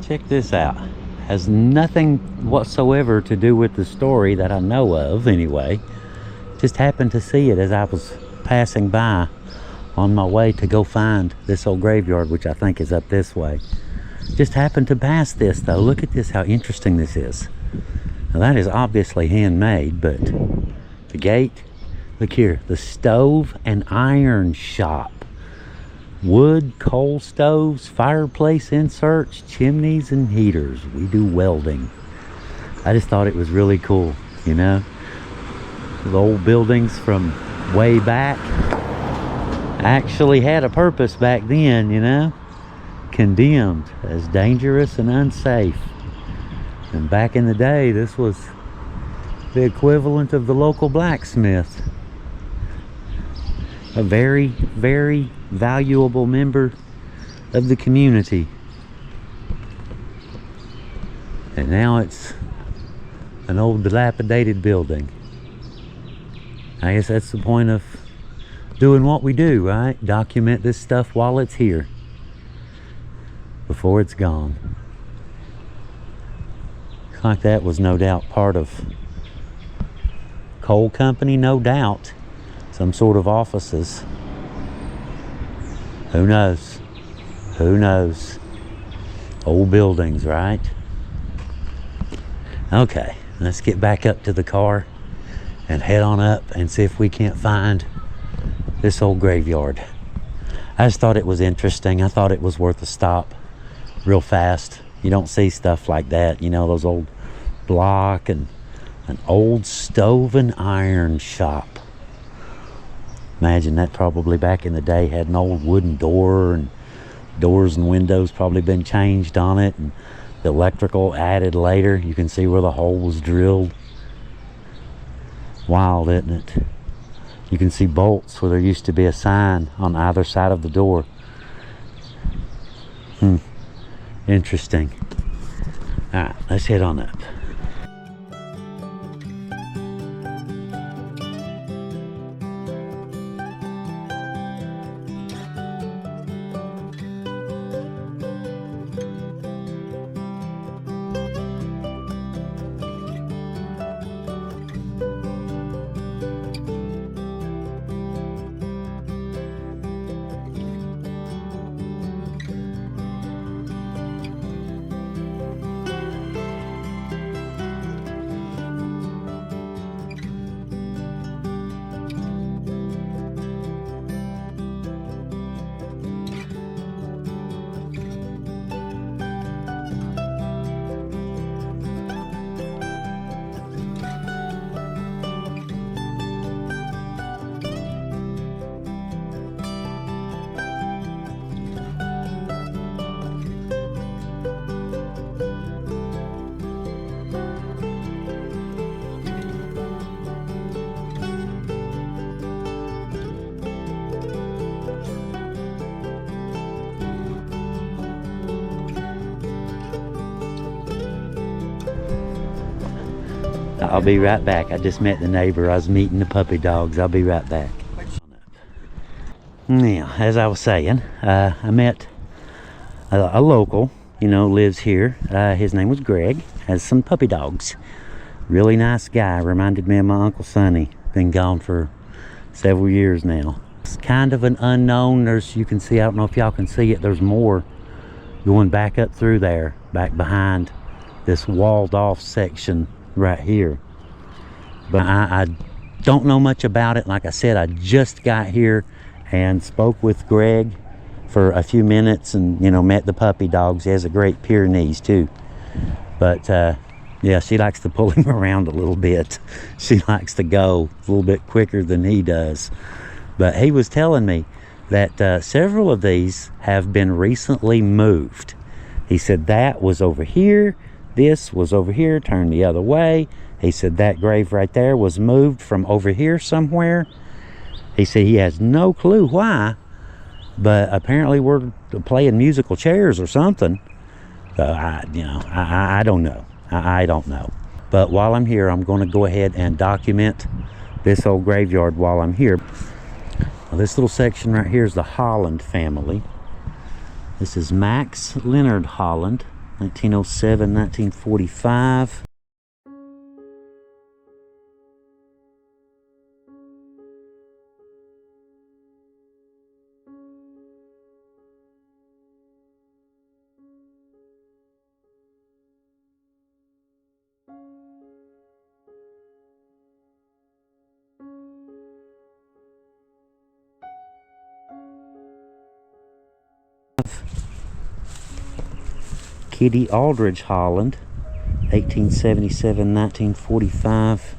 Check this out. Has nothing whatsoever to do with the story that I know of anyway. Just happened to see it as I was passing by on my way to go find this old graveyard, which I think is up this way. Just happened to pass this though. Look at this, how interesting this is. Now that is obviously handmade, but the gate, look here, the stove and iron shop. Wood, coal stoves, fireplace inserts, chimneys, and heaters. We do welding. I just thought it was really cool, you know. The old buildings from way back actually had a purpose back then, you know. Condemned as dangerous and unsafe. And back in the day, this was the equivalent of the local blacksmith. A very, very valuable member of the community. And now it's an old dilapidated building. I guess that's the point of doing what we do, right? Document this stuff while it's here, before it's gone. Looks like that was no doubt part of coal company, no doubt. Some sort of offices. Who knows? Who knows? Old buildings, right? Okay, let's get back up to the car and head on up and see if we can't find this old graveyard. I just thought it was interesting. I thought it was worth a stop real fast. You don't see stuff like that, you know, those old block and an old stove and iron shop. Imagine that probably back in the day had an old wooden door, and doors and windows probably been changed on it, and the electrical added later. You can see where the hole was drilled. Wild, isn't it? You can see bolts where there used to be a sign on either side of the door. Interesting. All right, let's head on up. I'll be right back. I just met the neighbor. I was meeting the puppy dogs. I'll be right back. Now, as I was saying, I met a local, you know, lives here. His name was Greg. Has some puppy dogs. Really nice guy. Reminded me of my Uncle Sonny. Been gone for several years now. It's kind of an unknown. There's, you can see, I don't know if y'all can see it, there's more going back up through there, back behind this walled off section right here. But I don't know much about it. Like I said, I just got here and spoke with Greg for a few minutes, and you know, met the puppy dogs. He has a great Pyrenees too, but yeah, she likes to pull him around a little bit. She likes to go a little bit quicker than he does. But he was telling me that several of these have been recently moved. He said that was over here, this was over here, turned the other way. He said that grave right there was moved from over here somewhere. He said he has no clue why, but apparently we're playing musical chairs or something. So I don't know. I don't know. But while I'm here, I'm going to go ahead and document this old graveyard while I'm here. Well, this little section right here is the Holland family. This is Max Leonard Holland, 1907, 1945. Kitty Aldridge Holland, 1877, 1945.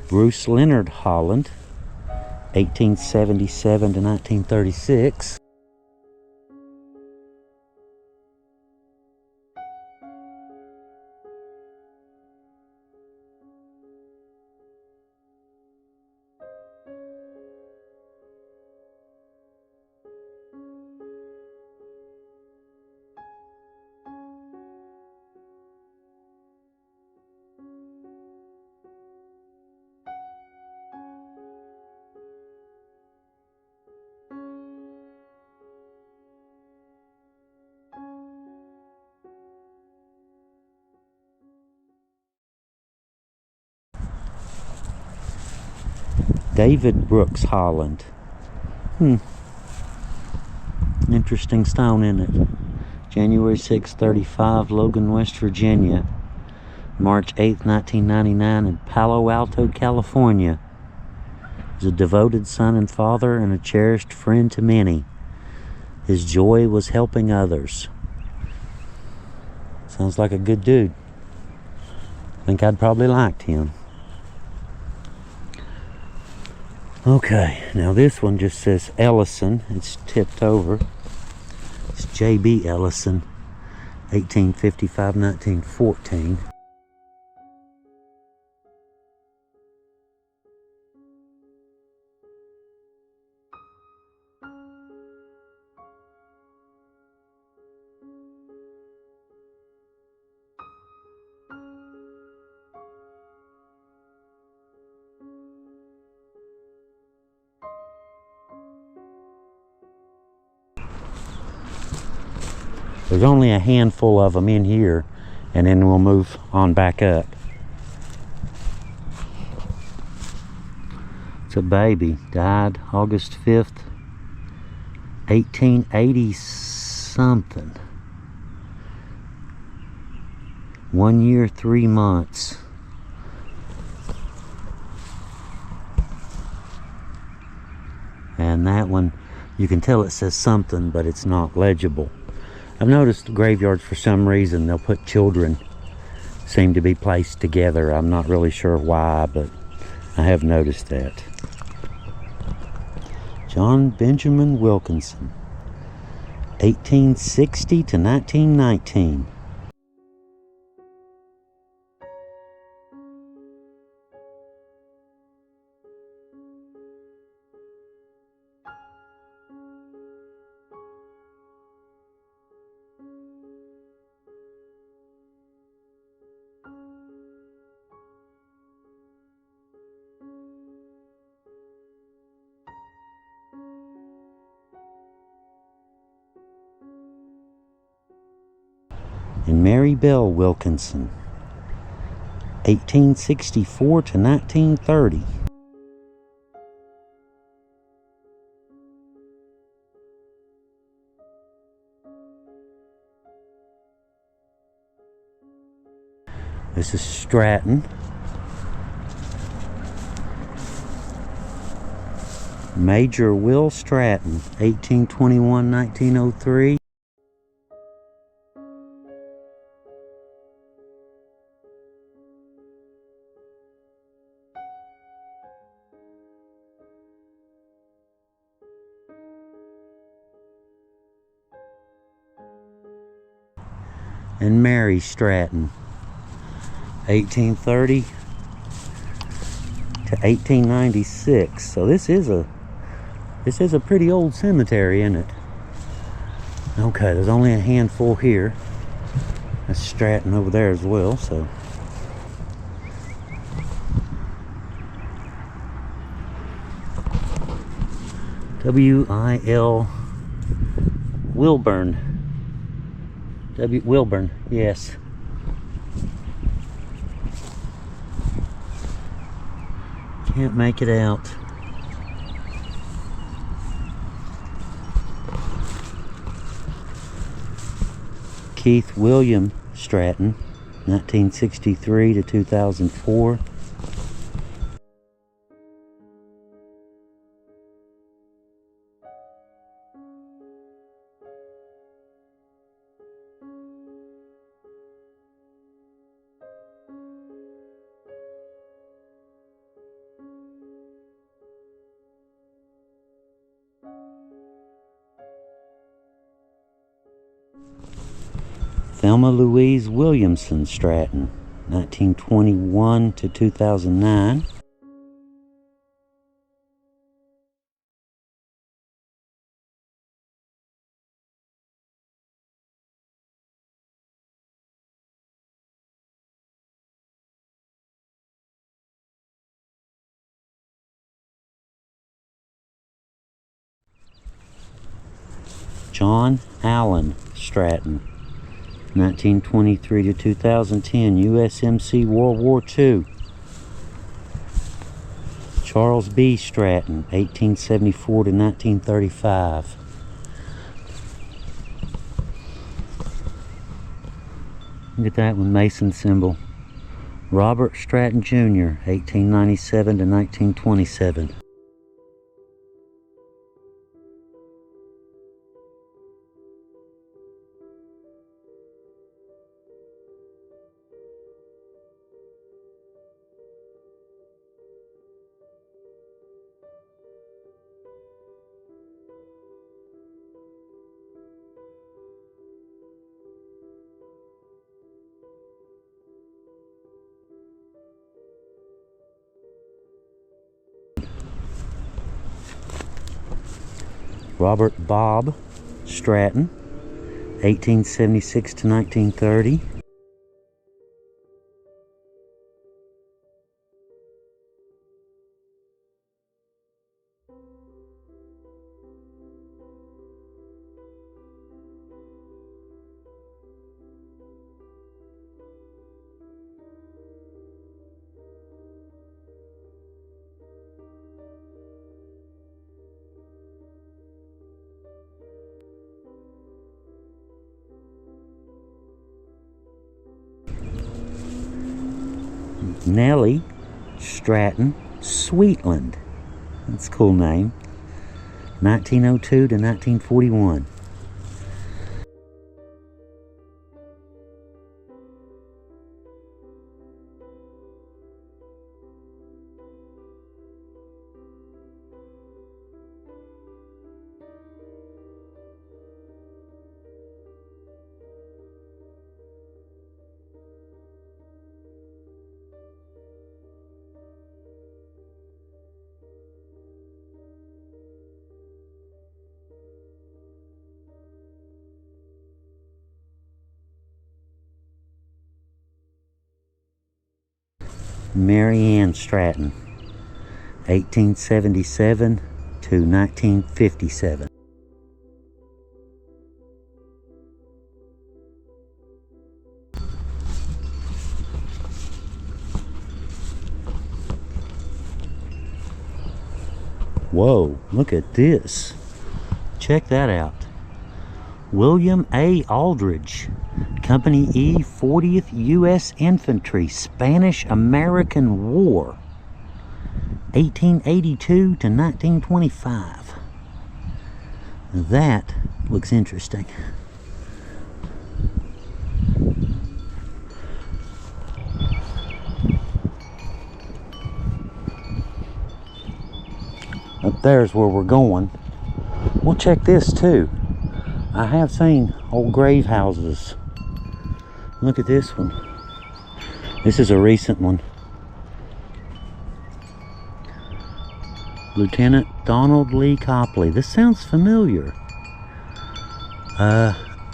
Bruce Leonard Holland, 1877 to 1936. David Brooks Holland. Interesting stone, isn't it? January 6, 35, Logan, West Virginia. March 8, 1999, in Palo Alto, California. He was a devoted son and father and a cherished friend to many. His joy was helping others. Sounds like a good dude. I think I'd probably liked him. Okay, now this one just says Ellison. It's tipped over. It's J.B. Ellison, 1855, 1914. There's only a handful of them in here, and then we'll move on back up. It's a baby. Died August 5th, 1880 something. 1 year, 3 months. And that one, you can tell it says something, but it's not legible. I've noticed graveyards, for some reason, they'll put children seem to be placed together. I'm not really sure why, but I have noticed that. John Benjamin Wilkinson, 1860 to 1919. And Mary Bell Wilkinson, 1864 to 1930. This is Stratton. Major Will Stratton, 1821-1903. And Mary Stratton, 1830 to 1896. So this is a pretty old cemetery, isn't it? Okay, there's only a handful here. That's Stratton over there as well, so. W-I-L Wilburn. Wilburn, yes. Can't make it out. Keith William Stratton, 1963 to 2004. Thelma Louise Williamson Stratton, 1921 to 2009. John Allen Stratton, 1923 to 2010, USMC World War II. Charles B. Stratton, 1874 to 1935. Look at that one, Mason symbol. Robert Stratton Jr., 1897 to 1927. Robert Bob Stratton, 1876 to 1930. Nellie Stratton Sweetland. That's a cool name. 1902 to 1941. Mary Ann Stratton, 1877 to 1957. Whoa, look at this. Check that out. William A. Aldridge, Company E, 40th U.S. Infantry, Spanish-American War, 1882 to 1925. That looks interesting. Up there's where we're going. We'll check this too. I have seen old grave houses. Look at this one. This is a recent one. Lieutenant Donald Lee Copley. This sounds familiar.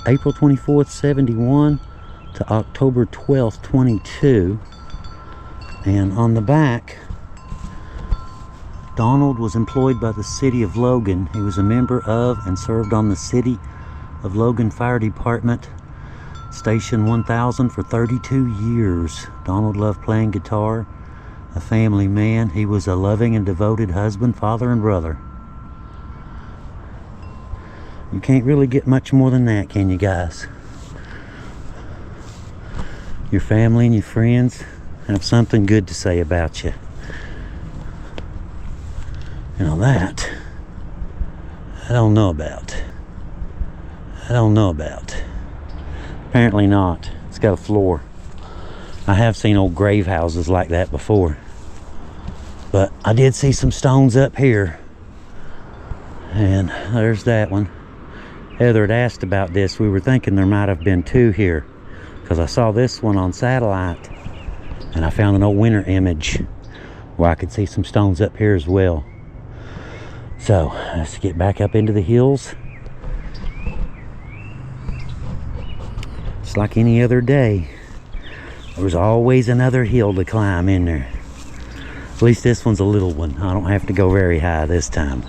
April 24th, 71. to October 12th, 22. And on the back, Donald was employed by the City of Logan. He was a member of and served on the City of Logan Fire Department, Station 1000 for 32 years. Donald loved playing guitar, a family man. He was a loving and devoted husband, father, and brother. You can't really get much more than that, can you guys? Your family and your friends have something good to say about you. You know that, I don't know about. I don't know about. Apparently not. It's got a floor. I have seen old grave houses like that before. But I did see some stones up here. And there's that one. Heather had asked about this. We were thinking there might have been two here, because I saw this one on satellite. And I found an old winter image where I could see some stones up here as well. So let's get back up into the hills. It's like any other day. There's always another hill to climb in there. At least this one's a little one. I don't have to go very high this time.